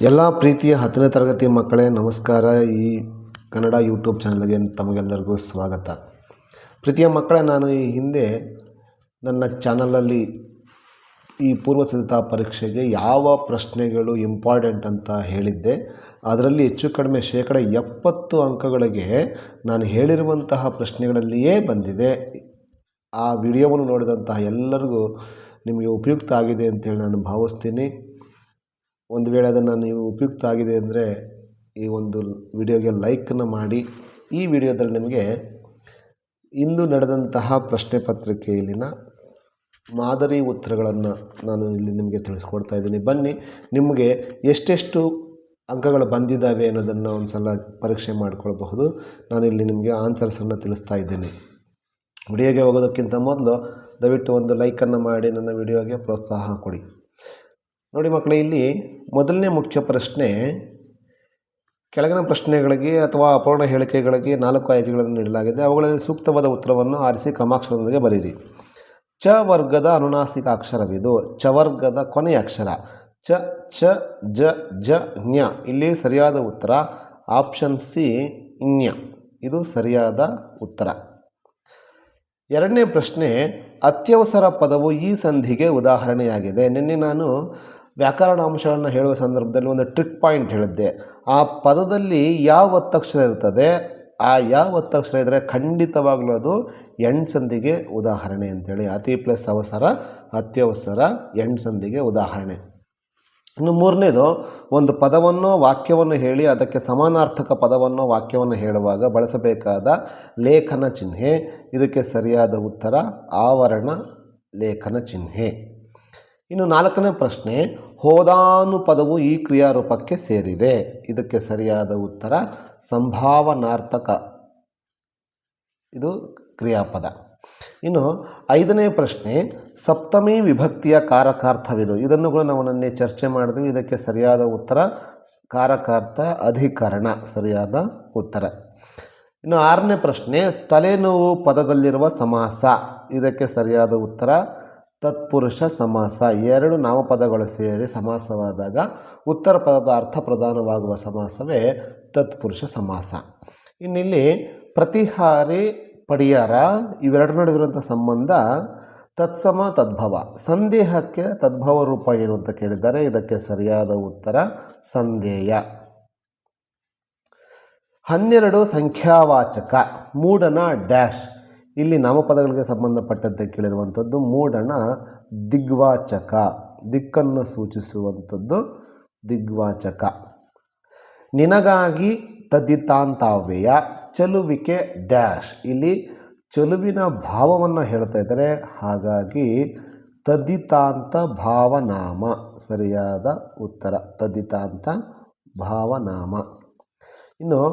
ಎಲ್ಲ ಪ್ರೀತಿಯ 10ನೇ ತರಗತಿ ಮಕ್ಕಳೇ ನಮಸ್ಕಾರ. ಈ ಕನ್ನಡ ಯೂಟ್ಯೂಬ್ ಚಾನಲ್ಗೆ ತಮಗೆಲ್ಲರಿಗೂ ಸ್ವಾಗತ. ಪ್ರೀತಿಯ ಮಕ್ಕಳೇ, ನಾನು ಈ ಹಿಂದೆ ನನ್ನ ಚಾನಲಲ್ಲಿ ಈ ಪೂರ್ವಸಿದ್ಧತಾ ಪರೀಕ್ಷೆಗೆ ಯಾವ ಪ್ರಶ್ನೆಗಳು ಇಂಪಾರ್ಟೆಂಟ್ ಅಂತ ಹೇಳಿದ್ದೆ. ಅದರಲ್ಲಿ ಹೆಚ್ಚು ಕಡಿಮೆ 70% ಅಂಕಗಳಿಗೆ ನಾನು ಹೇಳಿರುವಂತಹ ಪ್ರಶ್ನೆಗಳಲ್ಲಿಯೇ ಬಂದಿದೆ. ಆ ವಿಡಿಯೋವನ್ನು ನೋಡಿದಂತಹ ಎಲ್ಲರಿಗೂ ನಿಮಗೆ ಉಪಯುಕ್ತ ಆಗಿದೆ ಅಂತೇಳಿ ನಾನು ಭಾವಿಸ್ತೀನಿ. ಒಂದು ವೇಳೆ ಅದನ್ನು ನೀವು ಉಪಯುಕ್ತ ಆಗಿದೆ ಅಂದರೆ ಈ ಒಂದು ವಿಡಿಯೋಗೆ ಲೈಕನ್ನು ಮಾಡಿ. ಈ ವಿಡಿಯೋದಲ್ಲಿ ನಿಮಗೆ ಇಂದು ನಡೆದಂತಹ ಪ್ರಶ್ನೆ ಪತ್ರಿಕೆಯಲ್ಲಿನ ಮಾದರಿ ಉತ್ತರಗಳನ್ನು ನಾನು ಇಲ್ಲಿ ನಿಮಗೆ ತಿಳಿಸ್ಕೊಡ್ತಾ ಇದ್ದೀನಿ. ಬನ್ನಿ, ನಿಮಗೆ ಎಷ್ಟೆಷ್ಟು ಅಂಕಗಳು ಬಂದಿದ್ದಾವೆ ಅನ್ನೋದನ್ನು ಒಂದು ಸಲ ಪರೀಕ್ಷೆ ಮಾಡಿಕೊಳ್ಬಹುದು. ನಾನು ಇಲ್ಲಿ ನಿಮಗೆ ಆನ್ಸರ್ಸನ್ನು ತಿಳಿಸ್ತಾ ಇದ್ದೀನಿ. ವಿಡಿಯೋಗೆ ಹೋಗೋದಕ್ಕಿಂತ ಮೊದಲು ದಯವಿಟ್ಟು ಒಂದು ಲೈಕನ್ನು ಮಾಡಿ ನನ್ನ ವಿಡಿಯೋಗೆ ಪ್ರೋತ್ಸಾಹ ಕೊಡಿ. ನೋಡಿ ಮಕ್ಕಳೇ, ಇಲ್ಲಿ ಮೊದಲನೇ ಮುಖ್ಯ ಪ್ರಶ್ನೆ, ಕೆಳಗಿನ ಪ್ರಶ್ನೆಗಳಿಗೆ ಅಥವಾ ಅಪೂರ್ಣ ಹೇಳಿಕೆಗಳಿಗೆ 4 ಆಯ್ಕೆಗಳನ್ನು ನೀಡಲಾಗಿದೆ. ಅವುಗಳಲ್ಲಿ ಸೂಕ್ತವಾದ ಉತ್ತರವನ್ನು ಆರಿಸಿ ಕ್ರಮಾಕ್ಷರದೊಂದಿಗೆ ಬರೆಯಿರಿ. ಚ ವರ್ಗದ ಅನುನಾಸಿಕ ಅಕ್ಷರವಿದು. ಚ ವರ್ಗದ ಕೊನೆಯ ಅಕ್ಷರ ಚ, ಚ, ಜ, ಜ, ಜ್ಞ. ಇಲ್ಲಿ ಸರಿಯಾದ ಉತ್ತರ ಆಪ್ಷನ್ ಸಿ, ಜ್ಞ. ಇದು ಸರಿಯಾದ ಉತ್ತರ. ಎರಡನೇ ಪ್ರಶ್ನೆ, ಅತ್ಯವಸರ ಪದವು ಈ ಸಂಧಿಗೆ ಉದಾಹರಣೆಯಾಗಿದೆ. ನಿನ್ನೆ ನಾನು ವ್ಯಾಕರಣ ಅಂಶಗಳನ್ನು ಹೇಳುವ ಸಂದರ್ಭದಲ್ಲಿ ಒಂದು ಟ್ರಿಕ್ ಪಾಯಿಂಟ್ ಹೇಳಿದ್ದೆ. ಆ ಪದದಲ್ಲಿ ಯಾವ ಒತ್ತಕ್ಷರ ಇರ್ತದೆ, ಆ ಯಾವ ಒತ್ತಕ್ಷರ ಇದ್ದರೆ ಖಂಡಿತವಾಗ್ಲೂ ಅದು ಎಂಡ್ಸಂಧಿಗೆ ಉದಾಹರಣೆ ಅಂತೇಳಿ. ಅತಿ ಪ್ಲಸ್ ಅವಸರ, ಅತ್ಯವಸರ, ಎಂಡ್ಸಂಧಿಗೆ ಉದಾಹರಣೆ. ಇನ್ನು ಮೂರನೇದು, ಒಂದು ಪದವನ್ನು ವಾಕ್ಯವನ್ನು ಹೇಳಿ ಅದಕ್ಕೆ ಸಮಾನಾರ್ಥಕ ಪದವನ್ನು ವಾಕ್ಯವನ್ನು ಹೇಳುವಾಗ ಬಳಸಬೇಕಾದ ಲೇಖನ ಚಿಹ್ನೆ. ಇದಕ್ಕೆ ಸರಿಯಾದ ಉತ್ತರ ಆವರಣ ಲೇಖನ ಚಿಹ್ನೆ. ಇನ್ನು 4ನೇ ಪ್ರಶ್ನೆ, ಹೋದಾನು ಪದವು ಈ ಕ್ರಿಯಾರೂಪಕ್ಕೆ ಸೇರಿದೆ. ಇದಕ್ಕೆ ಸರಿಯಾದ ಉತ್ತರ ಸಂಭಾವನಾರ್ಥಕ, ಇದು ಕ್ರಿಯಾಪದ. ಇನ್ನು 5ನೇ ಪ್ರಶ್ನೆ, ಸಪ್ತಮಿ ವಿಭಕ್ತಿಯ ಕಾರಕಾರ್ಥವಿದು. ಇದನ್ನು ಕೂಡ ನಾವು ನಿನ್ನೆ ಚರ್ಚೆ ಮಾಡಿದ್ವಿ. ಇದಕ್ಕೆ ಸರಿಯಾದ ಉತ್ತರ ಕಾರಕಾರ್ಥ ಅಧಿಕರಣ, ಸರಿಯಾದ ಉತ್ತರ. ಇನ್ನು 6ನೇ ಪ್ರಶ್ನೆ, ತಲೆನೋವು ಪದದಲ್ಲಿರುವ ಸಮಾಸ. ಇದಕ್ಕೆ ಸರಿಯಾದ ಉತ್ತರ ತತ್ಪುರುಷ ಸಮಾಸ. 2 ನಾಮಪದಗಳು ಸೇರಿ ಸಮಾಸವಾದಾಗ ಉತ್ತರ ಪದದ ಅರ್ಥ ಪ್ರಧಾನವಾಗುವ ಸಮಾಸವೇ ತತ್ಪುರುಷ ಸಮಾಸ. ಇನ್ನಿಲ್ಲಿ ಪ್ರತಿಹಾರಿ, ಪಡಿಯಾರ ಇವೆರಡರ ನಡುವಿರುವಂಥ ಸಂಬಂಧ ತತ್ಸಮ ತದ್ಭವ. ಸಂದೇಹಕ್ಕೆ ತದ್ಭವ ರೂಪ ಏನು ಅಂತ ಕೇಳಿದ್ದಾರೆ. ಇದಕ್ಕೆ ಸರಿಯಾದ ಉತ್ತರ ಸಂದೇಯ. 12 ಸಂಖ್ಯಾವಾಚಕ. ಮೂಡಣ ಡ್ಯಾಶ್. ಇಲ್ಲಿ ನಾಮಪದಗಳಿಗೆ ಸಂಬಂಧಪಟ್ಟಂತೆ ಕೇಳಿರುವಂಥದ್ದು ಮೂಡಣ ದಿಗ್ವಾಚಕ, ದಿಕ್ಕನ್ನು ಸೂಚಿಸುವಂಥದ್ದು ದಿಗ್ವಾಚಕ. ನಿನಗಾಗಿ ತದ್ದಿತಾಂತವ್ಯಯ, ಚಲುವಿಕೆ ಡ್ಯಾಶ್. ಇಲ್ಲಿ ಚಲುವಿನ ಭಾವವನ್ನು ಹೇಳ್ತಾ ಇದ್ದಾರೆ, ಹಾಗಾಗಿ ತದ್ದಿತಾಂತ ಭಾವನಾಮ, ಸರಿಯಾದ ಉತ್ತರ ತದ್ದಿತಾಂತ ಭಾವನಾಮ. ಇನ್ನು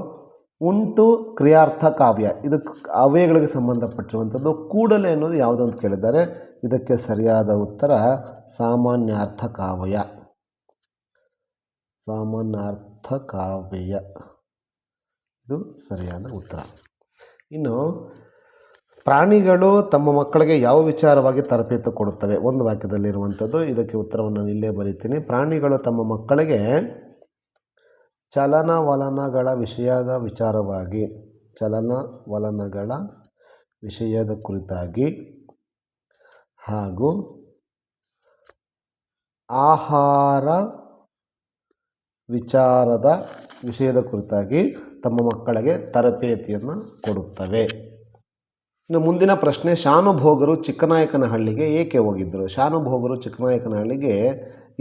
ಉಂಟು ಕ್ರಿಯಾರ್ಥ ಕಾವ್ಯ. ಇದು ಅವ್ಯಯಗಳಿಗೆ ಸಂಬಂಧಪಟ್ಟಿರುವಂಥದ್ದು. ಕೂಡಲೇ ಅನ್ನೋದು ಯಾವುದು ಅಂತ ಕೇಳಿದ್ದಾರೆ. ಇದಕ್ಕೆ ಸರಿಯಾದ ಉತ್ತರ ಸಾಮಾನ್ಯಾರ್ಥ ಕಾವ್ಯ, ಸಾಮಾನ್ಯಾರ್ಥ ಕಾವ್ಯ, ಇದು ಸರಿಯಾದ ಉತ್ತರ. ಇನ್ನು ಪ್ರಾಣಿಗಳು ತಮ್ಮ ಮಕ್ಕಳಿಗೆ ಯಾವ ವಿಚಾರವಾಗಿ ತರಬೇತಿ ಕೊಡುತ್ತವೆ. ಒಂದು ವಾಕ್ಯದಲ್ಲಿರುವಂಥದ್ದು. ಇದಕ್ಕೆ ಉತ್ತರವನ್ನು ಇಲ್ಲೇ ಬರೀತೀನಿ. ಪ್ರಾಣಿಗಳು ತಮ್ಮ ಮಕ್ಕಳಿಗೆ ಚಲನವಲನಗಳ ವಿಷಯದ ವಿಚಾರವಾಗಿ, ಚಲನವಲನಗಳ ವಿಷಯದ ಕುರಿತಾಗಿ ಹಾಗೂ ಆಹಾರ ವಿಚಾರದ ವಿಷಯದ ಕುರಿತಾಗಿ ತಮ್ಮ ಮಕ್ಕಳಿಗೆ ತರಬೇತಿಯನ್ನು ಕೊಡುತ್ತವೆ. ಇನ್ನು ಮುಂದಿನ ಪ್ರಶ್ನೆ, ಶಾನುಭೋಗರು ಚಿಕ್ಕನಾಯಕನಹಳ್ಳಿಗೆ ಏಕೆ ಹೋಗಿದ್ದರು. ಶಾನುಭೋಗರು ಚಿಕ್ಕನಾಯಕನಹಳ್ಳಿಗೆ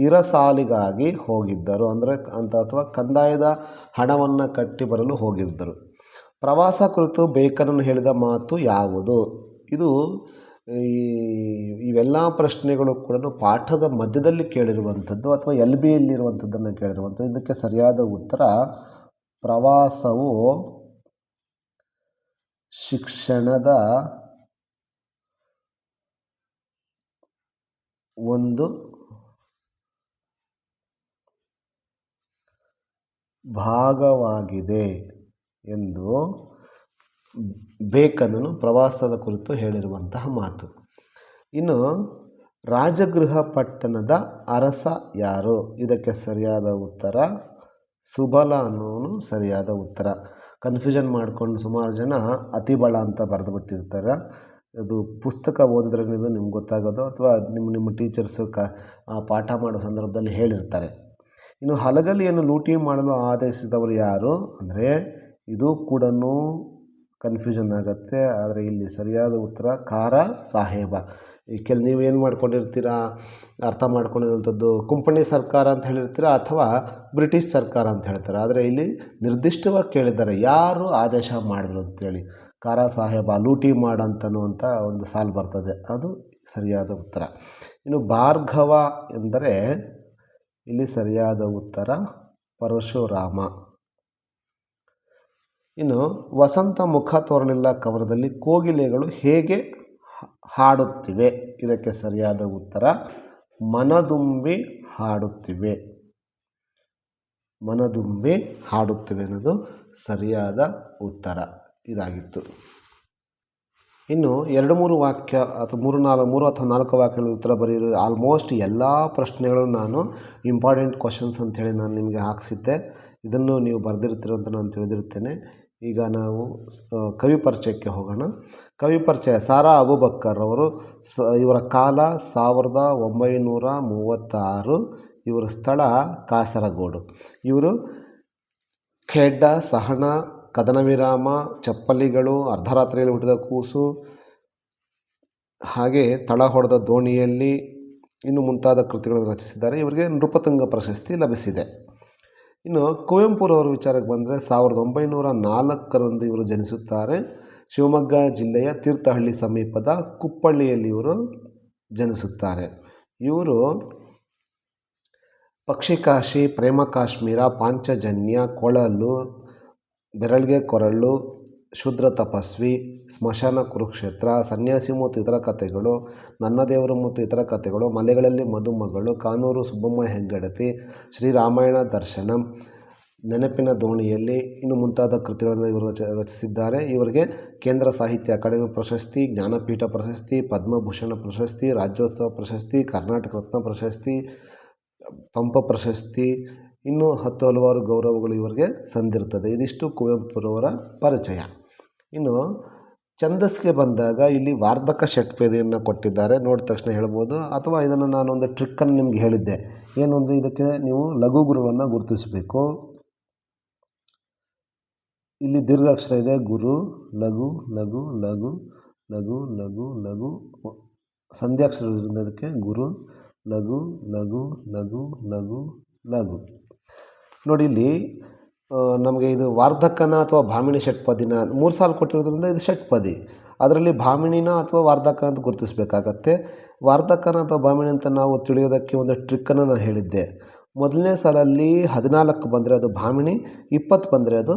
ಇರಸಾಲಿಗಾಗಿ ಹೋಗಿದ್ದರು, ಅಂದರೆ ಅಥವಾ ಕಂದಾಯದ ಹಣವನ್ನು ಕಟ್ಟಿ ಬರಲು ಹೋಗಿದ್ದರು. ಪ್ರವಾಸ ಕುರಿತು ಬೇಕನನ್ನು ಹೇಳಿದ ಮಾತು ಯಾವುದು. ಇದು ಇವೆಲ್ಲ ಪ್ರಶ್ನೆಗಳು ಕೂಡ ಪಾಠದ ಮಧ್ಯದಲ್ಲಿ ಕೇಳಿರುವಂಥದ್ದು ಅಥವಾ LBಯಲ್ಲಿರುವಂಥದ್ದನ್ನು ಕೇಳಿರುವಂಥದ್ದು. ಇದಕ್ಕೆ ಸರಿಯಾದ ಉತ್ತರ ಪ್ರವಾಸವು ಶಿಕ್ಷಣದ ಒಂದು ಭಾಗವಾಗಿದೆ ಎಂದು ಬೇಕನನ್ನು ಪ್ರವಾಸದ ಕುರಿತು ಹೇಳಿರುವಂತಹ ಮಾತು. ಇನ್ನು ರಾಜಗೃಹ ಪಟ್ಟಣದ ಅರಸ ಯಾರು? ಇದಕ್ಕೆ ಸರಿಯಾದ ಉತ್ತರ ಸುಬಲ ಅನ್ನೋನು ಸರಿಯಾದ ಉತ್ತರ. ಕನ್ಫ್ಯೂಷನ್ ಮಾಡ್ಕೊಂಡು ಸುಮಾರು ಜನ ಅತಿಬಲ ಅಂತ ಬರೆದು ಬಿಟ್ಟಿರ್ತಾರೆ. ಅದು ಪುಸ್ತಕ ಓದಿದ್ರೆ ಇದು ನಿಮ್ಗೆ ಗೊತ್ತಾಗೋದು, ಅಥವಾ ನಿಮ್ಮ ಟೀಚರ್ಸು ಪಾಠ ಮಾಡೋ ಸಂದರ್ಭದಲ್ಲಿ ಹೇಳಿರ್ತಾರೆ. ಇನ್ನು ಹಲಗಲಿಯನ್ನು ಲೂಟಿ ಮಾಡಲು ಆದೇಶಿಸಿದವರು ಯಾರು ಅಂದರೆ ಇದು ಕೂಡ ಕನ್ಫ್ಯೂಷನ್ ಆಗುತ್ತೆ. ಆದರೆ ಇಲ್ಲಿ ಸರಿಯಾದ ಉತ್ತರ ಕಾರ ಸಾಹೇಬ. ನೀವೇನು ಮಾಡ್ಕೊಂಡಿರ್ತೀರಾ, ಅರ್ಥ ಮಾಡ್ಕೊಂಡಿರುವಂಥದ್ದು ಕುಂಪಣಿ ಸರ್ಕಾರ ಅಂತ ಹೇಳಿರ್ತೀರ ಅಥವಾ ಬ್ರಿಟಿಷ್ ಸರ್ಕಾರ ಅಂತ ಹೇಳ್ತಾರೆ. ಆದರೆ ಇಲ್ಲಿ ನಿರ್ದಿಷ್ಟವಾಗಿ ಕೇಳಿದ್ದಾರೆ ಯಾರು ಆದೇಶ ಮಾಡಿದ್ರು ಅಂತೇಳಿ. ಕಾರ ಸಾಹೇಬ ಲೂಟಿ ಮಾಡಂತನೂ ಅಂತ ಒಂದು ಸಾಲು ಬರ್ತದೆ, ಅದು ಸರಿಯಾದ ಉತ್ತರ. ಇನ್ನು ಭಾರ್ಗವ ಎಂದರೆ ಇಲ್ಲಿ ಸರಿಯಾದ ಉತ್ತರ ಪರಶುರಾಮ. ಇನ್ನು ವಸಂತ ಮುಖ ತೋರಲಿಲ್ಲ ಕವನದಲ್ಲಿ ಕೋಗಿಲೆಗಳು ಹೇಗೆ ಹಾಡುತ್ತಿವೆ? ಇದಕ್ಕೆ ಸರಿಯಾದ ಉತ್ತರ ಮನದುಂಬಿ ಹಾಡುತ್ತಿವೆ. ಮನದುಂಬಿ ಹಾಡುತ್ತಿವೆ ಅನ್ನೋದು ಸರಿಯಾದ ಉತ್ತರ ಇದಾಗಿತ್ತು. ಇನ್ನು 2-3 ವಾಕ್ಯ ಅಥವಾ 3 ಅಥವಾ 4 ವಾಕ್ಯಗಳ ಉತ್ತರ ಬರೆಯಿರಿ. ಆಲ್ಮೋಸ್ಟ್ ಎಲ್ಲ ಪ್ರಶ್ನೆಗಳು ನಾನು ಇಂಪಾರ್ಟೆಂಟ್ ಕ್ವಶನ್ಸ್ ಅಂಥೇಳಿ ನಾನು ನಿಮಗೆ ಹಾಕಿಸಿದ್ದೆ. ಇದನ್ನು ನೀವು ಬರೆದಿರ್ತೀರ ಅಂತ ನಾನು ತಿಳಿದಿರ್ತೇನೆ. ಈಗ ನಾವು ಕವಿ ಪರಿಚಯಕ್ಕೆ ಹೋಗೋಣ. ಕವಿ ಪರಿಚಯ ಸಾರಾ ಅಬೂಬಕ್ಕರ್ ಅವರು. ಇವರ ಕಾಲ 1936. ಇವರ ಸ್ಥಳ ಕಾಸರಗೋಡು. ಇವರು ಖೇಡ್ಡ, ಸಹನ, ಕದನ ವಿರಾಮ, ಚಪ್ಪಲಿಗಳು, ಅರ್ಧರಾತ್ರಿಯಲ್ಲಿ ಹುಟ್ಟಿದ ಕೂಸು, ಹಾಗೆ ತಳ ಹೊಡೆದ ದೋಣಿಯಲ್ಲಿ ಇನ್ನು ಮುಂತಾದ ಕೃತಿಗಳನ್ನು ರಚಿಸಿದ್ದಾರೆ. ಇವರಿಗೆ ನೃಪತುಂಗ ಪ್ರಶಸ್ತಿ ಲಭಿಸಿದೆ. ಇನ್ನು ಕುವೆಂಪುರವರ ವಿಚಾರಕ್ಕೆ ಬಂದರೆ 1904 ಇವರು ಜನಿಸುತ್ತಾರೆ. ಶಿವಮೊಗ್ಗ ಜಿಲ್ಲೆಯ ತೀರ್ಥಹಳ್ಳಿ ಸಮೀಪದ ಕುಪ್ಪಳ್ಳಿಯಲ್ಲಿ ಇವರು ಜನಿಸುತ್ತಾರೆ. ಇವರು ಪಕ್ಷಿಕಾಶಿ, ಪ್ರೇಮ ಕಾಶ್ಮೀರ, ಪಾಂಚಜನ್ಯ, ಕೊಳಲು, ಬೆರಳ್ಗೆ ಕೊರಳು, ಶೂದ್ರ ತಪಸ್ವಿ, ಸ್ಮಶಾನ ಕುರುಕ್ಷೇತ್ರ, ಸನ್ಯಾಸಿ ಮತ್ತು ಇತರ ಕಥೆಗಳು, ನನ್ನ ದೇವರು ಮತ್ತು ಇತರ ಕಥೆಗಳು, ಮಲೆಗಳಲ್ಲಿ ಮದುಮಗಳು, ಕಾನೂರು ಸುಬ್ಬಮ್ಮ ಹೆಗ್ಗಡತಿ, ಶ್ರೀರಾಮಾಯಣ ದರ್ಶನಂ, ನೆನಪಿನ ದೋಣಿಯಲ್ಲಿ ಇನ್ನು ಮುಂತಾದ ಕೃತಿಗಳನ್ನು ಇವರು ರಚಿಸಿದ್ದಾರೆ. ಇವರಿಗೆ ಕೇಂದ್ರ ಸಾಹಿತ್ಯ ಅಕಾಡೆಮಿ ಪ್ರಶಸ್ತಿ, ಜ್ಞಾನಪೀಠ ಪ್ರಶಸ್ತಿ, ಪದ್ಮಭೂಷಣ ಪ್ರಶಸ್ತಿ, ರಾಜ್ಯೋತ್ಸವ ಪ್ರಶಸ್ತಿ, ಕರ್ನಾಟಕ ರತ್ನ ಪ್ರಶಸ್ತಿ, ಪಂಪ ಪ್ರಶಸ್ತಿ, ಇನ್ನೂ ಹಲವಾರು ಗೌರವಗಳು ಇವರಿಗೆ ಸಂದಿರ್ತದೆ. ಇದಿಷ್ಟು ಕುವೆಂಪುರವರ ಪರಿಚಯ. ಇನ್ನು ಛಂದಸ್ಸಿಗೆ ಬಂದಾಗ ಇಲ್ಲಿ ವಾರ್ಧಕ ಷಟ್ಪದಿಯನ್ನು ಕೊಟ್ಟಿದ್ದಾರೆ. ನೋಡಿದ ತಕ್ಷಣ ಹೇಳ್ಬೋದು, ಅಥವಾ ಇದನ್ನು ನಾನೊಂದು ಟ್ರಿಕ್ಕನ್ನು ನಿಮ್ಗೆ ಹೇಳಿದ್ದೆ. ಏನು ಅಂದರೆ ಇದಕ್ಕೆ ನೀವು ಲಘು ಗುರುಗಳನ್ನು ಗುರುತಿಸಬೇಕು. ಇಲ್ಲಿ ದೀರ್ಘಾಕ್ಷರ ಇದೆ, ಗುರು, ಲಘು, ಲಘು, ಲಘು, ಲಘು, ಲಘು, ಲಘು, ಸಂಧ್ಯಾಕ್ಷರ ಇರೋದ್ರಿಂದ ಅದಕ್ಕೆ ಗುರು, ಲಘು, ಲಘು, ಲಘು, ಲಘು, ಲಘು. ನೋಡಿ ಇಲ್ಲಿ ನಮಗೆ ಇದು ವಾರ್ಧಕನ ಅಥವಾ ಭಾಮಿನಿ ಷಟ್ಪದಿನ 3 ಸಾಲು ಕೊಟ್ಟಿರೋದ್ರಿಂದ ಇದು ಷಟ್ಪದಿ. ಅದರಲ್ಲಿ ಭಾಮಿನಿನ ಅಥವಾ ವಾರ್ಧಕ ಅಂತ ಗುರುತಿಸಬೇಕಾಗತ್ತೆ. ವಾರ್ಧಕನ ಅಥವಾ ಭಾಮಿನಿ ಅಂತ ನಾವು ತಿಳಿಯೋದಕ್ಕೆ ಒಂದು ಟ್ರಿಕ್ಕನ್ನು ನಾನು ಹೇಳಿದ್ದೆ. ಮೊದಲನೇ ಸಾಲಲ್ಲಿ 14 ಬಂದರೆ ಅದು ಭಾಮಿನಿ, 20 ಬಂದರೆ ಅದು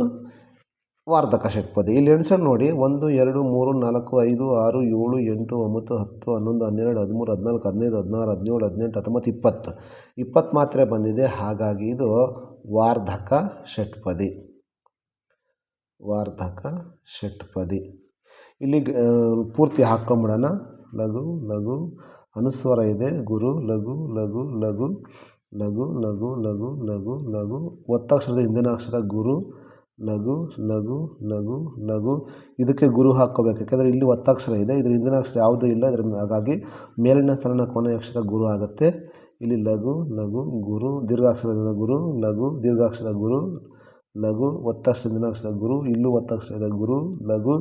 ವಾರ್ಧಕ ಷಟ್ಪದಿ. ಇಲ್ಲಿ ಎಣಿಸೋಣ ನೋಡಿ, 1 2 3 4 5 6 7 8 9 10 11 12 13 14 15 16 17 18 19 20 ಮಾತ್ರ ಬಂದಿದೆ. ಹಾಗಾಗಿ ಇದು ವಾರ್ಧಕ ಷಟ್ಪದಿ. ವಾರ್ಧಕ ಷಟ್ಪದಿ. ಇಲ್ಲಿ ಪೂರ್ತಿ ಹಾಕ್ಕೊಂಬಿಡೋಣ. ಲಘು, ಲಘು, ಅನುಸ್ವರ ಇದೆ, ಗುರು, ಲಘು, ಲಘು, ಲಘು, ಲಘು, ಲಘು, ಲಘು, ಲಘು, ಲಘು, ಒತ್ತಕ್ಷರದ ಹಿಂದಿನ ಅಕ್ಷರ ಗುರು, ಲಘು, ಲಘು, ಲಘು, ಲಘು. ಇದಕ್ಕೆ ಗುರು ಹಾಕ್ಕೋಬೇಕು, ಯಾಕೆಂದರೆ ಇಲ್ಲಿ ಒತ್ತಕ್ಷರ ಇದೆ, ಇದ್ರ ಹಿಂದಿನ ಅಕ್ಷರ ಯಾವುದೂ ಇಲ್ಲ. ಹಾಗಾಗಿ ಮೇಲಿನ ಸಣ್ಣ ಕೊನೆಯ ಅಕ್ಷರ ಗುರು ಆಗುತ್ತೆ. ಇಲ್ಲಿ ಲಘು, ಲಘು, ಗುರು, ದೀರ್ಘಾಕ್ಷರದ ಗುರು, ಲಘು, ದೀರ್ಘಾಕ್ಷರ ಗುರು, ಲಘು, ಒತ್ತಕ್ಷರ ಹಿಂದಿನ ಅಕ್ಷರ ಗುರು, ಇಲ್ಲೂ ಒತ್ತಕ್ಷರ ಇದೆ, ಗುರು, ಲಘು,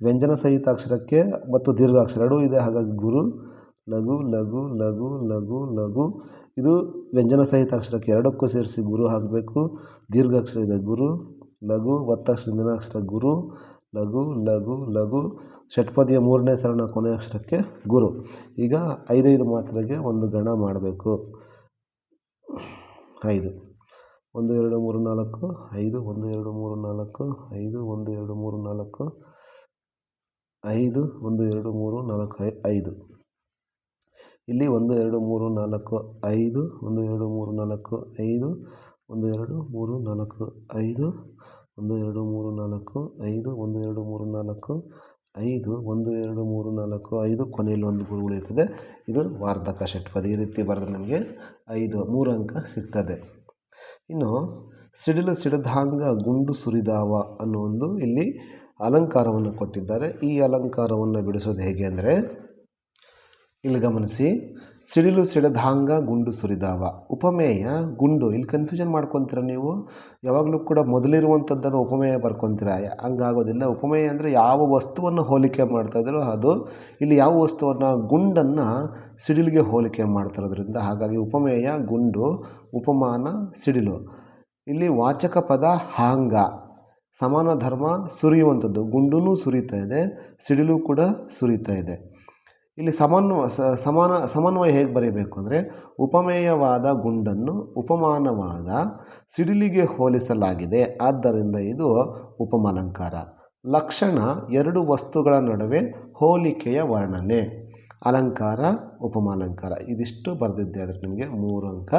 ವ್ಯಂಜನ ಸಹಿತ ಅಕ್ಷರಕ್ಕೆ ಮತ್ತು ದೀರ್ಘಾಕ್ಷರ ಎರಡೂ ಇದೆ. ಹಾಗಾಗಿ ಗುರು, ಲಘು, ಲಘು, ಲಘು, ಲಘು, ಲಘು. ಇದು ವ್ಯಂಜನ ಸಹಿತ ಅಕ್ಷರಕ್ಕೆ ಎರಡಕ್ಕೂ ಸೇರಿಸಿ ಗುರು ಹಾಕಬೇಕು. ದೀರ್ಘಾಕ್ಷರ ಇದೆ, ಗುರು, ಲಘು, ಒತ್ತಕ್ಷರ ಹಿಂದಿನ ಅಕ್ಷರ ಗುರು, ಲಘು, ಲಘು, ಲಘು. ಷಟ್ಪದಿಯ 3ನೇ ಸರಳ ಕೊನೆಯ ಅಕ್ಷರಕ್ಕೆ ಗುರು. ಈಗ 5 ಮಾತ್ರೆಗೆ ಒಂದು ಗಣ ಮಾಡಬೇಕು. 5 1 2 3 4 5 1 2 3 4 5 1 2 3 4 5 1 2 3 4 5. ಇಲ್ಲಿ 1 2 3 4 5 1 2 3 4 5 1 2 3 4 5 1 2 3 4 5 1 2 3 4 5 1 2 3 4 5 ಕೊನೆಯಲ್ಲಿ ಒಂದು ಗುರು ಉಳಿಯುತ್ತದೆ. ಇದು ವಾರ್ಧಕ ಷಟ್ಪದ. ಈ ರೀತಿ ಬರೆದ್ರೆ ನಮಗೆ 3 ಅಂಕ ಸಿಗ್ತದೆ. ಇನ್ನು ಸಿಡಿಲು ಸಿಡಿದಾಂಗ ಗುಂಡು ಸುರಿದಾವ ಅನ್ನೋ ಒಂದು ಇಲ್ಲಿ ಅಲಂಕಾರವನ್ನು ಕೊಟ್ಟಿದ್ದಾರೆ. ಈ ಅಲಂಕಾರವನ್ನು ಬಿಡಿಸೋದು ಹೇಗೆ ಅಂದರೆ ಇಲ್ಲಿ ಗಮನಿಸಿ. ಸಿಡಿಲು ಸಿಡಿದಾಂಗ ಗುಂಡು ಸುರಿದಾವ ಉಪಮೇಯ ಗುಂಡು. ಇಲ್ಲಿ ಕನ್ಫ್ಯೂಷನ್ ಮಾಡ್ಕೊತೀರ ನೀವು. ಯಾವಾಗಲೂ ಕೂಡ ಮೊದಲಿರುವಂಥದ್ದನ್ನು ಉಪಮೇಯ ಬರ್ಕೊತೀರ, ಹಂಗಾಗೋದಿಲ್ಲ. ಉಪಮೇಯ ಅಂದರೆ ಯಾವ ವಸ್ತುವನ್ನು ಹೋಲಿಕೆ ಮಾಡ್ತಾ ಇದ್ರೋ ಅದು. ಇಲ್ಲಿ ಯಾವ ವಸ್ತುವನ್ನು, ಗುಂಡನ್ನು ಸಿಡಿಲಿಗೆ ಹೋಲಿಕೆ ಮಾಡ್ತಿರೋದ್ರಿಂದ ಹಾಗಾಗಿ ಉಪಮೇಯ ಗುಂಡು, ಉಪಮಾನ ಸಿಡಿಲು. ಇಲ್ಲಿ ವಾಚಕ ಪದ ಹಾಂಗ, ಸಮಾನ ಧರ್ಮ ಸುರಿಯುವಂಥದ್ದು. ಗುಂಡೂ ಸುರಿತಾ ಇದೆ, ಸಿಡಿಲು ಕೂಡ ಸುರಿತಾ ಇದೆ. ಇಲ್ಲಿ ಸಮನ್ವಯ ಹೇಗೆ ಬರೀಬೇಕು ಅಂದರೆ ಉಪಮೇಯವಾದ ಗುಂಡನ್ನು ಉಪಮಾನವಾದ ಸಿಡಿಲಿಗೆ ಹೋಲಿಸಲಾಗಿದೆ, ಆದ್ದರಿಂದ ಇದು ಉಪಮಾಲಂಕಾರ. ಲಕ್ಷಣ ಎರಡು ವಸ್ತುಗಳ ನಡುವೆ ಹೋಲಿಕೆಯ ವರ್ಣನೆ. ಅಲಂಕಾರ ಉಪಮಾಲಂಕಾರ. ಇದಿಷ್ಟು ಬರೆದಿದ್ದೆ ಆದರೆ ನಿಮಗೆ 3 ಅಂಕ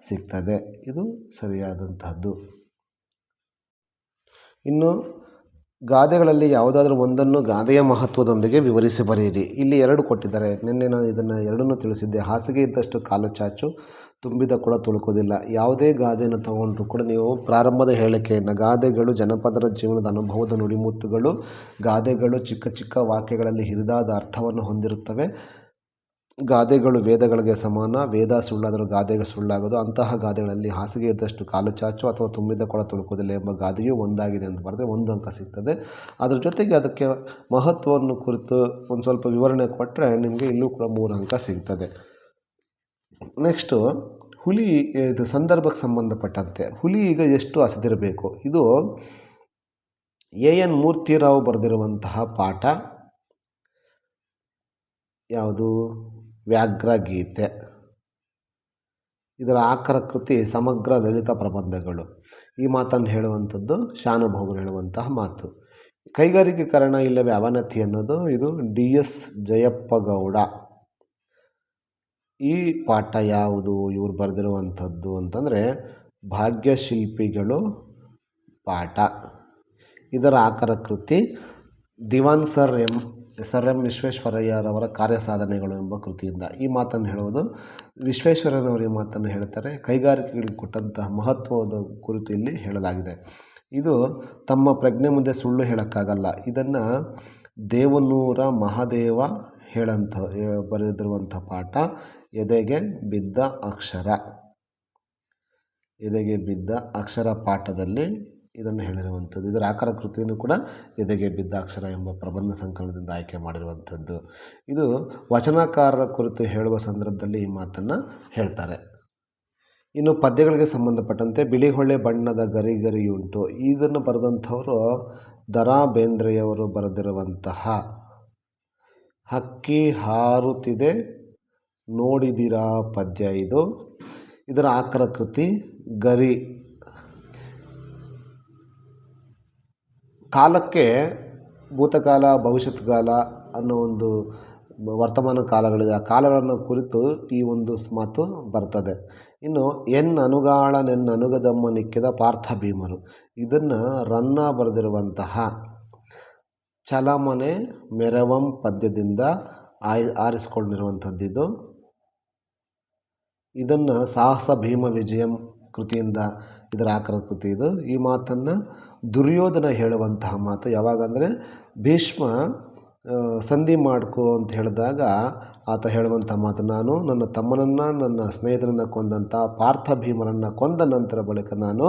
ಸಿಗ್ತದೆ. ಇದು ಸರಿಯಾದಂತಹದ್ದು. ಇನ್ನು ಗಾದೆಗಳಲ್ಲಿ ಯಾವುದಾದ್ರೂ ಒಂದನ್ನು ಗಾದೆಯ ಮಹತ್ವದೊಂದಿಗೆ ವಿವರಿಸಿ ಬರೆಯಿರಿ. ಇಲ್ಲಿ 2 ಕೊಟ್ಟಿದ್ದಾರೆ. ನಿನ್ನೆ ನಾನು ಇದನ್ನು 2 ತಿಳಿಸಿದ್ದೆ. ಹಾಸಿಗೆ ಇದ್ದಷ್ಟು ಕಾಲು ಚಾಚು, ತುಂಬಿದ ಕೊಡ ತುಳುಕೋದಿಲ್ಲ. ಯಾವುದೇ ಗಾದೆಯನ್ನು ತಗೊಂಡ್ರೂ ಕೂಡ ನೀವು ಪ್ರಾರಂಭದ ಹೇಳಿಕೆಯನ್ನು, ಗಾದೆಗಳು ಜನಪದರ ಜೀವನದ ಅನುಭವದ ನುಡಿಮುತ್ತುಗಳು. ಗಾದೆಗಳು ಚಿಕ್ಕ ಚಿಕ್ಕ ವಾಕ್ಯಗಳಲ್ಲಿ ಹಿರಿದಾದ ಅರ್ಥವನ್ನು ಹೊಂದಿರುತ್ತವೆ. ಗಾದೆಗಳು ವೇದಗಳಿಗೆ ಸಮಾನ. ವೇದ ಸುಳ್ಳಾದರೂ ಗಾದೆಗೆ ಸುಳ್ಳಾಗೋದು. ಅಂತಹ ಗಾದೆಗಳಲ್ಲಿ ಹಾಸಿಗೆ ಇದ್ದಷ್ಟು ಕಾಲು ಚಾಚು ಅಥವಾ ತುಂಬಿದ ಕೊಳ ತುಳುಕೋದಿಲ್ಲ ಎಂಬ ಗಾದೆಯೂ ಒಂದಾಗಿದೆ ಅಂತ ಬರೆದ್ರೆ 1 ಅಂಕ ಸಿಗ್ತದೆ. ಅದರ ಜೊತೆಗೆ ಅದಕ್ಕೆ ಮಹತ್ವವನ್ನು ಕುರಿತು ಒಂದು ಸ್ವಲ್ಪ ವಿವರಣೆ ಕೊಟ್ಟರೆ ನಿಮಗೆ ಇಲ್ಲೂ ಕೂಡ 3 ಅಂಕ ಸಿಗ್ತದೆ. ನೆಕ್ಸ್ಟು ಹುಲಿ. ಇದು ಸಂದರ್ಭಕ್ಕೆ ಸಂಬಂಧಪಟ್ಟಂತೆ ಹುಲಿ ಈಗ ಎಷ್ಟು ಹಸಿದಿರಬೇಕು. ಇದು AN ಮೂರ್ತಿರಾವ್ ಬರೆದಿರುವಂತಹ ಪಾಠ. ಯಾವುದು? ವ್ಯಾಘ್ರ ಗೀತೆ. ಇದರ ಆಕರ ಕೃತಿ ಸಮಗ್ರ ಲಲಿತ ಪ್ರಬಂಧಗಳು. ಈ ಮಾತನ್ನು ಹೇಳುವಂಥದ್ದು ಶಾನುಭೋಗರು ಹೇಳುವಂತಹ ಮಾತು. ಕೈಗಾರಿಕೀಕರಣ ಇಲ್ಲವೇ ಅವನತಿ ಅನ್ನೋದು ಇದು DS ಜಯಪ್ಪಗೌಡ. ಈ ಪಾಠ ಯಾವುದು ಇವರು ಬರೆದಿರುವಂಥದ್ದು ಅಂತಂದರೆ ಭಾಗ್ಯಶಿಲ್ಪಿಗಳು ಪಾಠ. ಇದರ ಆಕರ ಕೃತಿ ದಿವಾನ್ ಸರ್ ಎಂ ವಿಶ್ವೇಶ್ವರಯ್ಯರವರ ಕಾರ್ಯಸಾಧನೆಗಳು ಎಂಬ ಕೃತಿಯಿಂದ. ಈ ಮಾತನ್ನು ಹೇಳುವುದು ವಿಶ್ವೇಶ್ವರಯ್ಯನವರು. ಈ ಮಾತನ್ನು ಹೇಳ್ತಾರೆ. ಕೈಗಾರಿಕೆಗಳಿಗೆ ಕೊಟ್ಟಂತಹ ಮಹತ್ವದ ಕುರಿತು ಇಲ್ಲಿ ಹೇಳಲಾಗಿದೆ. ಇದು ತಮ್ಮ ಪ್ರಜ್ಞೆ ಮುಂದೆ ಸುಳ್ಳು ಹೇಳೋಕ್ಕಾಗಲ್ಲ. ಇದನ್ನು ದೇವನೂರ ಮಹಾದೇವ ಬರೆದಿರುವಂಥ ಪಾಠ ಎದೆಗೆ ಬಿದ್ದ ಅಕ್ಷರ. ಎದೆಗೆ ಬಿದ್ದ ಅಕ್ಷರ ಪಾಠದಲ್ಲಿ ಇದನ್ನು ಹೇಳಿರುವಂಥದ್ದು. ಇದರ ಆಕರ ಕೃತಿಯನ್ನು ಕೂಡ ಎದೆಗೆ ಬಿದ್ದ ಅಕ್ಷರ ಎಂಬ ಪ್ರಬಂಧ ಸಂಕಲನದಿಂದ ಆಯ್ಕೆ ಮಾಡಿರುವಂಥದ್ದು. ಇದು ವಚನಕಾರರ ಕುರಿತು ಹೇಳುವ ಸಂದರ್ಭದಲ್ಲಿ ಈ ಮಾತನ್ನು ಹೇಳ್ತಾರೆ. ಇನ್ನು ಪದ್ಯಗಳಿಗೆ ಸಂಬಂಧಪಟ್ಟಂತೆ ಬಿಳಿಹೊಳೆ ಬಣ್ಣದ ಗರಿಗರಿಯುಂಟು. ಇದನ್ನು ಬರೆದಂಥವರು ದರಾ ಬೇಂದ್ರೆಯವರು ಬರೆದಿರುವಂತಹ ಹಕ್ಕಿ ಹಾರುತ್ತಿದೆ ನೋಡಿದಿರಾ ಪದ್ಯ ಇದು. ಇದರ ಆಕರ ಕೃತಿ ಗರಿ. ಕಾಲಕ್ಕೆ ಭೂತಕಾಲ ಭವಿಷ್ಯತ್ ಕಾಲ ಅನ್ನೋ ಒಂದು ವರ್ತಮಾನ ಕಾಲಗಳಿದೆ. ಆ ಕಾಲಗಳನ್ನು ಕುರಿತು ಈ ಒಂದು ಮಾತು ಬರ್ತದೆ. ಇನ್ನು ಅನುಗದಮ್ಮ ನಿಕ್ಕಿದ ಪಾರ್ಥ ಭೀಮರು. ಇದನ್ನು ರನ್ನ ಬರೆದಿರುವಂತಹ ಚಲಮನೆ ಮೆರವಂ ಪದ್ಯದಿಂದ ಆರಿಸಿಕೊಂಡಿರುವಂಥದ್ದು. ಇದನ್ನು ಸಾಹಸ ಭೀಮ ವಿಜಯಂ ಕೃತಿಯಿಂದ ಇದರ ಆಕರ ಕೃತಿ ಇದು. ಈ ಮಾತನ್ನು ದುರ್ಯೋಧನ ಹೇಳುವಂತಹ ಮಾತು. ಯಾವಾಗಂದರೆ ಭೀಷ್ಮ ಸಂಧಿ ಮಾಡ್ಕೋ ಅಂತ ಹೇಳಿದಾಗ ಆತ ಹೇಳುವಂಥ ಮಾತು, ನಾನು ನನ್ನ ತಮ್ಮನನ್ನು ನನ್ನ ಸ್ನೇಹಿತನನ್ನು ಕೊಂದಂಥ ಪಾರ್ಥ ಭೀಮರನ್ನು ಕೊಂದ ನಂತರ ಬಳಿಕ ನಾನು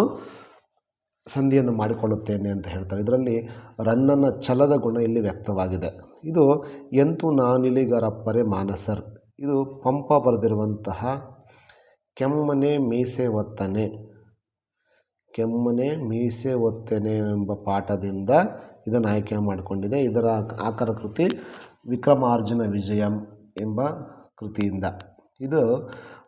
ಸಂಧಿಯನ್ನು ಮಾಡಿಕೊಳ್ಳುತ್ತೇನೆ ಅಂತ ಹೇಳ್ತಾರೆ. ಇದರಲ್ಲಿ ರನ್ನನ ಛಲದ ಗುಣ ಇಲ್ಲಿ ವ್ಯಕ್ತವಾಗಿದೆ. ಇದು ಎಂತು ನಾನಿಲಿಗರಪ್ಪರೆ ಮಾನಸರ್. ಇದು ಪಂಪ ಬರೆದಿರುವಂತಹ ಕೆಮ್ಮನೆ ಮೀಸೆ ಒತ್ತನೆ ಎಂಬ ಪಾಠದಿಂದ ಇದನ್ನು ಆಯ್ಕೆ ಮಾಡಿಕೊಂಡಿದೆ. ಇದರ ಆಕರ ಕೃತಿ ವಿಕ್ರಮಾರ್ಜುನ ವಿಜಯಂ ಎಂಬ ಕೃತಿಯಿಂದ. ಇದು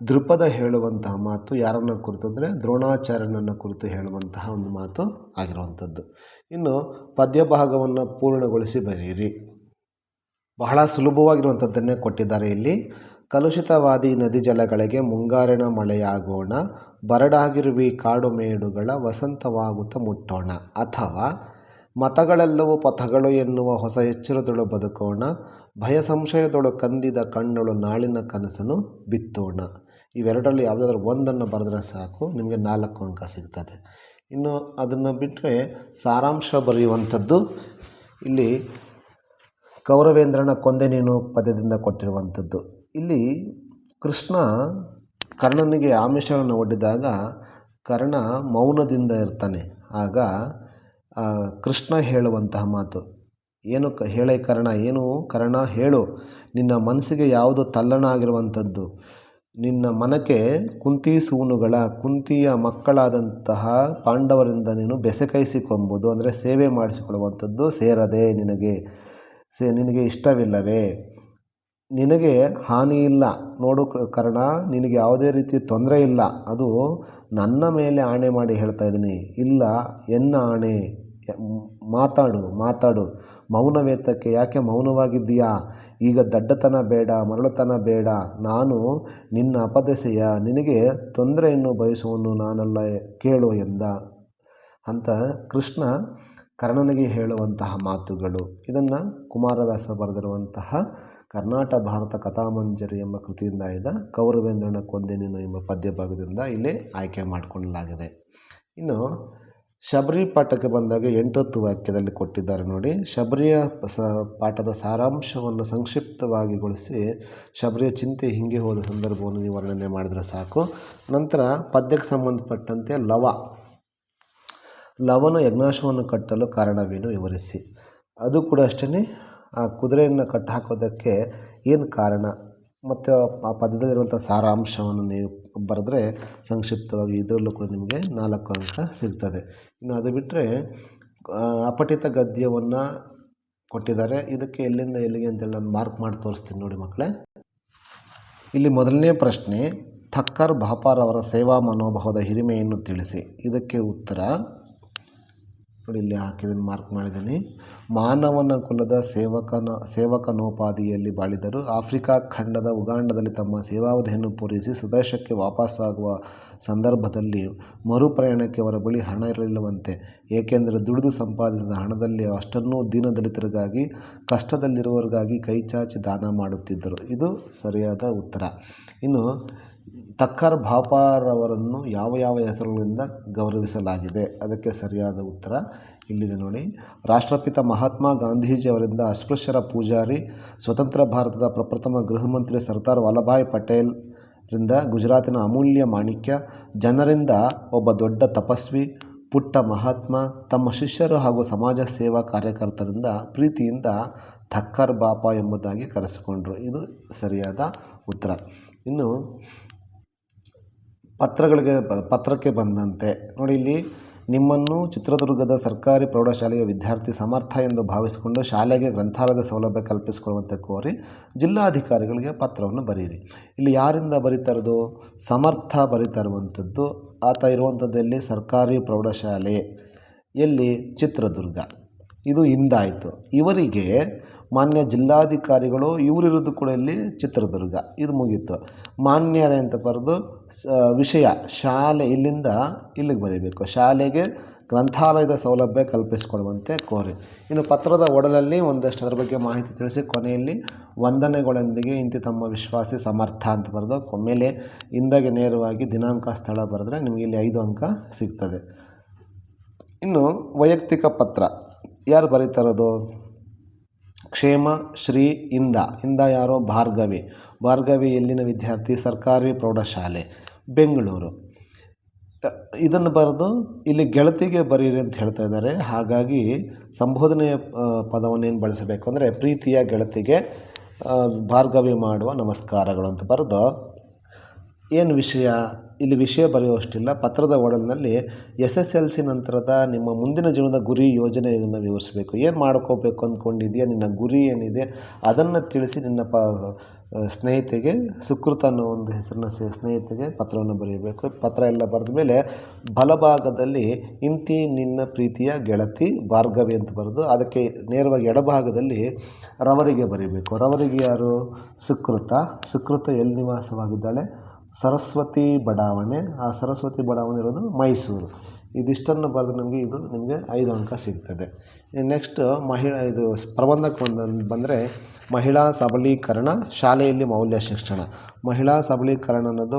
ದೃಪದ ಹೇಳುವಂತಹ ಮಾತು. ಯಾರನ್ನ ಕುರಿತು ಅಂದರೆ ದ್ರೋಣಾಚಾರ್ಯನನ್ನು ಕುರಿತು ಹೇಳುವಂತಹ ಒಂದು ಮಾತು ಆಗಿರುವಂಥದ್ದು. ಇನ್ನು ಪದ್ಯ ಭಾಗವನ್ನು ಪೂರ್ಣಗೊಳಿಸಿ ಬರೆಯಿರಿ. ಬಹಳ ಸುಲಭವಾಗಿರುವಂಥದ್ದನ್ನೇ ಕೊಟ್ಟಿದ್ದಾರೆ ಇಲ್ಲಿ. ಕಲುಷಿತವಾದಿ ನದಿ ಜಲಗಳಿಗೆ ಮುಂಗಾರಿನ ಮಳೆಯಾಗೋಣ, ಬರಡಾಗಿರುವಿ ಕಾಡು ಮೇಡುಗಳ ವಸಂತವಾಗುತ್ತ ಮುಟ್ಟೋಣ. ಅಥವಾ ಮತಗಳೆಲ್ಲವೂ ಪಥಗಳು ಎನ್ನುವ ಹೊಸ ಎಚ್ಚರದೊಳು ಬದುಕೋಣ, ಭಯ ಸಂಶಯದೊಳು ಕಂದಿದ ಕಣ್ಣಳು ನಾಳಿನ ಕನಸನ್ನು ಬಿತ್ತೋಣ. ಇವೆರಡರಲ್ಲಿ ಯಾವುದಾದ್ರೂ ಒಂದನ್ನು ಬರೆದ್ರೆ ಸಾಕು, ನಿಮಗೆ 4 ಅಂಕ ಸಿಗ್ತದೆ. ಇನ್ನು ಅದನ್ನು ಬಿಟ್ಟರೆ ಸಾರಾಂಶ ಬರೆಯುವಂಥದ್ದು ಇಲ್ಲಿ ಕೌರವೇಂದ್ರನ ಕೊಂದೆ ನೀನು ಪದ್ಯದಿಂದ ಕೊಟ್ಟಿರುವಂಥದ್ದು. ಇಲ್ಲಿ ಕೃಷ್ಣ ಕರ್ಣನಿಗೆ ಆಮಿಷವನ್ನು ಒಡ್ಡಿದಾಗ ಕರ್ಣ ಮೌನದಿಂದ ಇರ್ತಾನೆ. ಆಗ ಕೃಷ್ಣ ಹೇಳುವಂತಹ ಮಾತು ಏನು ಹೇಳೇ ಕರ್ಣ, ಏನು ಕರ್ಣ ಹೇಳು, ನಿನ್ನ ಮನಸ್ಸಿಗೆ ಯಾವುದು ತಲ್ಲಣ ಆಗಿರುವಂಥದ್ದು, ನಿನ್ನ ಮನಕ್ಕೆ ಕುಂತಿಯ ಮಕ್ಕಳಾದಂತಹ ಪಾಂಡವರಿಂದ ನೀನು ಬೆಸೆಕೈಸಿಕೊಂಬುದು ಅಂದರೆ ಸೇವೆ ಮಾಡಿಸಿಕೊಳ್ಳುವಂಥದ್ದು ಸೇರದೆ ನಿನಗೆ ಇಷ್ಟವಿಲ್ಲವೇ, ನಿನಗೆ ಹಾನಿ ಇಲ್ಲ ನೋಡು ಕರ್ಣ, ನಿನಗೆ ಯಾವುದೇ ರೀತಿ ತೊಂದರೆ ಇಲ್ಲ, ಅದು ನನ್ನ ಮೇಲೆ ಆಣೆ ಮಾಡಿ ಹೇಳ್ತಾ ಇದ್ದೀನಿ, ಇಲ್ಲ ಎನ್ನ ಆಣೆ, ಮಾತಾಡು, ಮೌನವೇತಕ್ಕೆ, ಯಾಕೆ ಮೌನವಾಗಿದ್ದೀಯಾ, ಈಗ ದಡ್ಡತನ ಬೇಡ, ಮರಳುತನ ಬೇಡ, ನಾನು ನಿನ್ನ ಅಪದೆಸೆಯ, ನಿನಗೆ ತೊಂದರೆಯನ್ನು ಬಯಸುವನು ನಾನಲ್ಲ, ಕೇಳು ಎಂದ ಅಂತ ಕೃಷ್ಣ ಕರ್ಣನಿಗೆ ಹೇಳುವಂತಹ ಮಾತುಗಳು. ಇದನ್ನು ಕುಮಾರವ್ಯಾಸ ಬರೆದಿರುವಂತಹ ಕರ್ನಾಟ ಭಾರತ ಕಥಾಮಂಜರಿ ಎಂಬ ಕೃತಿಯಿಂದ ಆಯ್ದ ಕೌರವೇಂದ್ರನ ಕೊಂದೆ ನೀನು ಎಂಬ ಪದ್ಯ ಭಾಗದಿಂದ ಇಲ್ಲಿ ಆಯ್ಕೆ ಮಾಡಿಕೊಳ್ಳಲಾಗಿದೆ. ಇನ್ನು ಶಬರಿ ಪಾಠಕ್ಕೆ ಬಂದಾಗ 8 ವಾಕ್ಯದಲ್ಲಿ ಕೊಟ್ಟಿದ್ದಾರೆ ನೋಡಿ. ಶಬರಿಯ ಪಾಠದ ಸಾರಾಂಶವನ್ನು ಸಂಕ್ಷಿಪ್ತವಾಗಿಗೊಳಿಸಿ ಶಬರಿಯ ಚಿಂತೆ ಹಿಂಗೆ ಹೋದ ಸಂದರ್ಭವನ್ನು ನೀವು ವರ್ಣನೆ ಮಾಡಿದರೆ ಸಾಕು. ನಂತರ ಪದ್ಯಕ್ಕೆ ಸಂಬಂಧಪಟ್ಟಂತೆ ಲವನು ಯಜ್ಞಾಶ್ವವನ್ನು ಕಟ್ಟಲು ಕಾರಣವೇನು ವಿವರಿಸಿ. ಅದು ಕೂಡ ಅಷ್ಟೇ, ಆ ಕುದುರೆಯನ್ನು ಕಟ್ಟಾಕೋದಕ್ಕೆ ಏನು ಕಾರಣ ಮತ್ತು ಆ ಪದ್ಯದಲ್ಲಿರುವಂಥ ಸಾರಾಂಶವನ್ನು ನೀವು ಬರೆದ್ರೆ ಸಂಕ್ಷಿಪ್ತವಾಗಿ ಇದರಲ್ಲೂ ಕೂಡ ನಿಮಗೆ 4 ಅಂಕ ಸಿಗ್ತದೆ. ಇನ್ನು ಅದು ಬಿಟ್ಟರೆ ಅಪಠಿತ ಗದ್ಯವನ್ನು ಕೊಟ್ಟಿದ್ದಾರೆ. ಇದಕ್ಕೆ ಎಲ್ಲಿಂದ ಎಲ್ಲಿಗೆ ಅಂತೇಳಿ ನಾನು ಮಾರ್ಕ್ ಮಾಡಿ ತೋರಿಸ್ತೀನಿ ನೋಡಿ ಮಕ್ಕಳೇ. ಇಲ್ಲಿ ಮೊದಲನೇ ಪ್ರಶ್ನೆ, ಥಕ್ಕರ್ ಭಾಪಾರ್ ಅವರ ಸೇವಾ ಮನೋಭಾವದ ಹಿರಿಮೆಯನ್ನು ತಿಳಿಸಿ. ಇದಕ್ಕೆ ಉತ್ತರ ನೋಡಿ, ಇಲ್ಲಿ ಹಾಕಿದ್ದೀನಿ, ಮಾರ್ಕ್ ಮಾಡಿದ್ದೀನಿ. ಮಾನವನ ಕುಲದ ಸೇವಕನೋಪಾದಿಯಲ್ಲಿ ಬಾಳಿದರು. ಆಫ್ರಿಕಾ ಖಂಡದ ಉಗಾಂಡದಲ್ಲಿ ತಮ್ಮ ಸೇವಾವಧಿಯನ್ನು ಪೂರೈಸಿ ಸ್ವದೇಶಕ್ಕೆ ವಾಪಸ್ಸಾಗುವ ಸಂದರ್ಭದಲ್ಲಿ ಮರುಪ್ರಯಾಣಕ್ಕೆ ಅವರ ಬಳಿ ಹಣ ಇರಲಿಲ್ಲವಂತೆ. ಏಕೆಂದರೆ ದುಡಿದು ಸಂಪಾದಿಸಿದ ಹಣದಲ್ಲಿ ಅಷ್ಟನ್ನೂ ದೀನದಲಿತರಿಗಾಗಿ, ಕಷ್ಟದಲ್ಲಿರುವವರಿಗಾಗಿ ಕೈಚಾಚಿ ದಾನ ಮಾಡುತ್ತಿದ್ದರು. ಇದು ಸರಿಯಾದ ಉತ್ತರ. ಇನ್ನು ಥಕ್ಕರ್ ಭಾಪಾರ್ ಅವರನ್ನು ಯಾವ ಹೆಸರುಗಳಿಂದ ಗೌರವಿಸಲಾಗಿದೆ, ಅದಕ್ಕೆ ಸರಿಯಾದ ಉತ್ತರ ಇಲ್ಲಿದೆ ನೋಡಿ. ರಾಷ್ಟ್ರಪಿತ ಮಹಾತ್ಮ ಗಾಂಧೀಜಿ ಅವರಿಂದ ಅಸ್ಪೃಶ್ಯರ ಪೂಜಾರಿ, ಸ್ವತಂತ್ರ ಭಾರತದ ಪ್ರಪ್ರಥಮ ಗೃಹ ಮಂತ್ರಿ ಸರ್ದಾರ್ ವಲ್ಲಭಾಯ್ ಪಟೇಲ್ ರಿಂದ ಗುಜರಾತಿನ ಅಮೂಲ್ಯ ಮಾಣಿಕ್ಯ, ಜನರಿಂದ ಒಬ್ಬ ದೊಡ್ಡ ತಪಸ್ವಿ, ಪುಟ್ಟ ಮಹಾತ್ಮ, ತಮ್ಮ ಶಿಷ್ಯರು ಹಾಗೂ ಸಮಾಜ ಸೇವಾ ಕಾರ್ಯಕರ್ತರಿಂದ ಪ್ರೀತಿಯಿಂದ ಥಕ್ಕರ್ ಬಾಪಾ ಎಂಬುದಾಗಿ ಕರೆಸಿಕೊಂಡರು. ಇದು ಸರಿಯಾದ ಉತ್ತರ. ಇನ್ನು ಪತ್ರಕ್ಕೆ ಬಂದಂತೆ ನೋಡಿ, ಇಲ್ಲಿ ನಿಮ್ಮನ್ನು ಚಿತ್ರದುರ್ಗದ ಸರ್ಕಾರಿ ಪ್ರೌಢಶಾಲೆಯ ವಿದ್ಯಾರ್ಥಿ ಸಮರ್ಥ ಎಂದು ಭಾವಿಸಿಕೊಂಡು ಶಾಲೆಗೆ ಗ್ರಂಥಾಲಯದ ಸೌಲಭ್ಯ ಕಲ್ಪಿಸಿಕೊಡುವಂತೆ ಕೋರಿ ಜಿಲ್ಲಾಧಿಕಾರಿಗಳಿಗೆ ಪತ್ರವನ್ನು ಬರೆಯಿರಿ. ಇಲ್ಲಿ ಯಾರಿಂದ ಬರೀತಾ ಇರೋದು? ಸಮರ್ಥ ಬರೀತಾ ಇರುವಂಥದ್ದು. ಆತ ಇರುವಂಥದ್ದಲ್ಲಿ ಸರ್ಕಾರಿ ಪ್ರೌಢಶಾಲೆ ಎಲ್ಲಿ? ಚಿತ್ರದುರ್ಗ. ಇದು ಇಂದಾಯಿತು. ಇವರಿಗೆ ಮಾನ್ಯ ಜಿಲ್ಲಾಧಿಕಾರಿಗಳು, ಇವರಿರೋದು ಕೂಡ ಇಲ್ಲಿ ಚಿತ್ರದುರ್ಗ. ಇದು ಮುಗೀತು. ಮಾನ್ಯರೇ ಅಂತ ಬರೆದು ವಿಷಯ ಶಾಲೆ ಇಲ್ಲಿಂದ ಇಲ್ಲಿಗೆ ಬರೀಬೇಕು. ಶಾಲೆಗೆ ಗ್ರಂಥಾಲಯದ ಸೌಲಭ್ಯ ಕಲ್ಪಿಸಿಕೊಡುವಂತೆ ಕೋರಿ. ಇನ್ನು ಪತ್ರದ ಒಡಲಲ್ಲಿ ಒಂದಷ್ಟು ಅದರ ಬಗ್ಗೆ ಮಾಹಿತಿ ತಿಳಿಸಿ ಕೊನೆಯಲ್ಲಿ ವಂದನೆಗಳೊಂದಿಗೆ ಇಂತಿ ತಮ್ಮ ವಿಶ್ವಾಸಿ ಸಮರ್ಥ ಅಂತ ಬರೆದು ಮೇಲೆ ಹಿಂದಾಗೆ ನೇರವಾಗಿ ದಿನಾಂಕ ಸ್ಥಳ ಬರೆದ್ರೆ ನಿಮಗೆ ಇಲ್ಲಿ 5 ಅಂಕ ಸಿಗ್ತದೆ. ಇನ್ನು ವೈಯಕ್ತಿಕ ಪತ್ರ ಯಾರು ಬರೀತಾ ಇರೋದು? ಕ್ಷೇಮ ಶ್ರೀ ಇಂದ ಯಾರೋ? ಭಾರ್ಗವಿ ಎಲ್ಲಿನ ವಿದ್ಯಾರ್ಥಿ? ಸರ್ಕಾರಿ ಪ್ರೌಢಶಾಲೆ ಬೆಂಗಳೂರು. ಇದನ್ನು ಬರೆದು ಇಲ್ಲಿ ಗೆಳತಿಗೆ ಬರೀರಿ ಅಂತ ಹೇಳ್ತಾ ಇದ್ದಾರೆ. ಹಾಗಾಗಿ ಸಂಬೋಧನೆಯ ಪದವನ್ನು ಏನು ಬಳಸಬೇಕು ಅಂದರೆ ಪ್ರೀತಿಯ ಗೆಳತಿಗೆ ಭಾರ್ಗವಿ ಮಾಡುವ ನಮಸ್ಕಾರಗಳು ಅಂತ ಬರೆದು ಏನು ವಿಷಯ, ಇಲ್ಲಿ ವಿಷಯ ಬರೆಯುವಷ್ಟಿಲ್ಲ. ಪತ್ರದ ಒಡಲಿನಲ್ಲಿ SSLC ನಂತರದ ನಿಮ್ಮ ಮುಂದಿನ ಜೀವನದ ಗುರಿ ಯೋಜನೆಯನ್ನು ವಿವರಿಸಬೇಕು. ಏನು ಮಾಡ್ಕೋಬೇಕು ಅಂದ್ಕೊಂಡಿದೆಯಾ, ನಿನ್ನ ಗುರಿ ಏನಿದೆ ಅದನ್ನು ತಿಳಿಸಿ ನಿನ್ನ ಸ್ನೇಹಿತೆಗೆ, ಸುಕೃತ ಅನ್ನೋ ಒಂದು ಹೆಸರಿನ ಸ್ನೇಹಿತೆಗೆ ಪತ್ರವನ್ನು ಬರೆಯಬೇಕು. ಪತ್ರ ಎಲ್ಲ ಬರೆದ ಮೇಲೆ ಬಲಭಾಗದಲ್ಲಿ ಇಂತಿ ನಿನ್ನ ಪ್ರೀತಿಯ ಗೆಳತಿ ಭಾರ್ಗವಿ ಅಂತ ಬರೆದು ಅದಕ್ಕೆ ನೇರವಾಗಿ ಎಡಭಾಗದಲ್ಲಿ ರವರಿಗೆ ಬರೀಬೇಕು. ರವರಿಗೆ ಯಾರು? ಸುಕೃತ ಎಲ್ಲಿ ನಿವಾಸವಾಗಿದ್ದಾಳೆ? ಸರಸ್ವತಿ ಬಡಾವಣೆ. ಆ ಸರಸ್ವತಿ ಬಡಾವಣೆ ಇರೋದು ಮೈಸೂರು. ಇದಿಷ್ಟನ್ನು ಬರೆದು ನಿಮಗೆ 5 ಅಂಕ ಸಿಗ್ತದೆ. ನೆಕ್ಸ್ಟ್ ಇದು ಪ್ರಬಂಧಕ್ಕೆ ಬಂದರೆ ಮಹಿಳಾ ಸಬಲೀಕರಣ ಶಾಲೆಯಲ್ಲಿ ಮೌಲ್ಯ ಶಿಕ್ಷಣ. ಮಹಿಳಾ ಸಬಲೀಕರಣ ಅನ್ನೋದು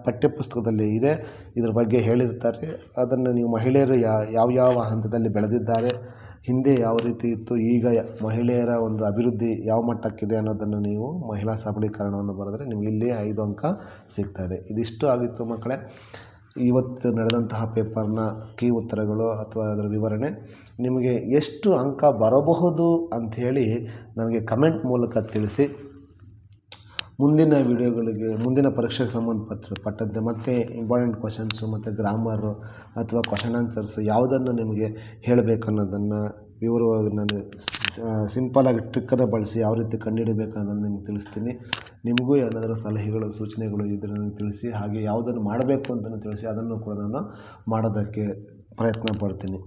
ಪಠ್ಯಪುಸ್ತಕದಲ್ಲಿ ಇದೆ. ಇದ್ರ ಬಗ್ಗೆ ಹೇಳಿರ್ತಾರೆ. ಅದನ್ನು ನೀವು ಮಹಿಳೆಯರು ಯಾವ ಹಂತದಲ್ಲಿ ಬೆಳೆದಿದ್ದಾರೆ, ಹಿಂದೆ ಯಾವ ರೀತಿ ಇತ್ತು, ಈಗ ಮಹಿಳೆಯರ ಒಂದು ಅಭಿವೃದ್ಧಿ ಯಾವ ಮಟ್ಟಕ್ಕಿದೆ ಅನ್ನೋದನ್ನು ನೀವು ಮಹಿಳಾ ಸಬಲೀಕರಣವನ್ನು ಬರೆದರೆ ನಿಮಗೆ ಇಲ್ಲಿ 5 ಅಂಕ ಸಿಗ್ತದೆ. ಇದಿಷ್ಟು ಆಗಿತ್ತು ಮಕ್ಕಳೇ ಇವತ್ತು ನಡೆದಂತಹ ಪೇಪರ್ನ ಕೀ ಉತ್ತರಗಳು ಅಥವಾ ಅದರ ವಿವರಣೆ. ನಿಮಗೆ ಎಷ್ಟು ಅಂಕ ಬರಬಹುದು ಅಂಥೇಳಿ ನನಗೆ ಕಮೆಂಟ್ ಮೂಲಕ ತಿಳಿಸಿ. ಮುಂದಿನ ವಿಡಿಯೋಗಳಿಗೆ, ಮುಂದಿನ ಪರೀಕ್ಷೆಗೆ ಸಂಬಂಧಪಟ್ಟಂತೆ ಮತ್ತೆ ಇಂಪಾರ್ಟೆಂಟ್ ಕ್ವಶನ್ಸು ಮತ್ತು ಗ್ರಾಮರು ಅಥವಾ ಕ್ವಶನ್ ಆನ್ಸರ್ಸು ಯಾವುದನ್ನು ನಿಮಗೆ ಹೇಳಬೇಕು ಅನ್ನೋದನ್ನು ವಿವರವಾಗಿ ನಾನು ಸಿಂಪಲಾಗಿ ಟ್ರಿಕ್ಕನ್ನು ಬಳಸಿ ಯಾವ ರೀತಿ ಕಂಡುಹಿಡಬೇಕು ಅನ್ನೋದನ್ನು ನಿಮ್ಗೆ ತಿಳಿಸ್ತೀನಿ. ನಿಮಗೂ ಏನಾದರೂ ಸಲಹೆಗಳು ಸೂಚನೆಗಳು ಇದ್ದರೆ ನನಗೆ ತಿಳಿಸಿ. ಹಾಗೆ ಯಾವುದನ್ನು ಮಾಡಬೇಕು ಅಂತಲೂ ತಿಳಿಸಿ, ಅದನ್ನು ಕೂಡ ನಾನು ಮಾಡೋದಕ್ಕೆ ಪ್ರಯತ್ನ ಪಡ್ತೀನಿ.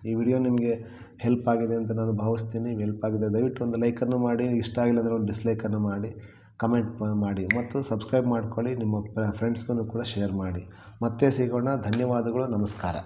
ಈ ವಿಡಿಯೋ ನಿಮಗೆ ಹೆಲ್ಪ್ ಆಗಿದೆ ಅಂತ ನಾನು ಭಾವಿಸ್ತೀನಿ. ಹೆಲ್ಪ್ ಆಗಿದೆ ದಯವಿಟ್ಟು ಒಂದು ಲೈಕನ್ನು ಮಾಡಿ, ಇಷ್ಟ ಆಗಿಲ್ಲ ಅಂದರೆ ಒಂದು ಡಿಸ್ಲೈಕನ್ನು ಮಾಡಿ, ಕಮೆಂಟ್ ಮಾಡಿ ಮತ್ತು ಸಬ್ಸ್ಕ್ರೈಬ್ ಮಾಡ್ಕೊಳ್ಳಿ. ನಿಮ್ಮ ಫ್ರೆಂಡ್ಸ್ಗೂ ಕೂಡ ಶೇರ್ ಮಾಡಿ. ಮತ್ತೆ ಸಿಗೋಣ. ಧನ್ಯವಾದಗಳು. ನಮಸ್ಕಾರ.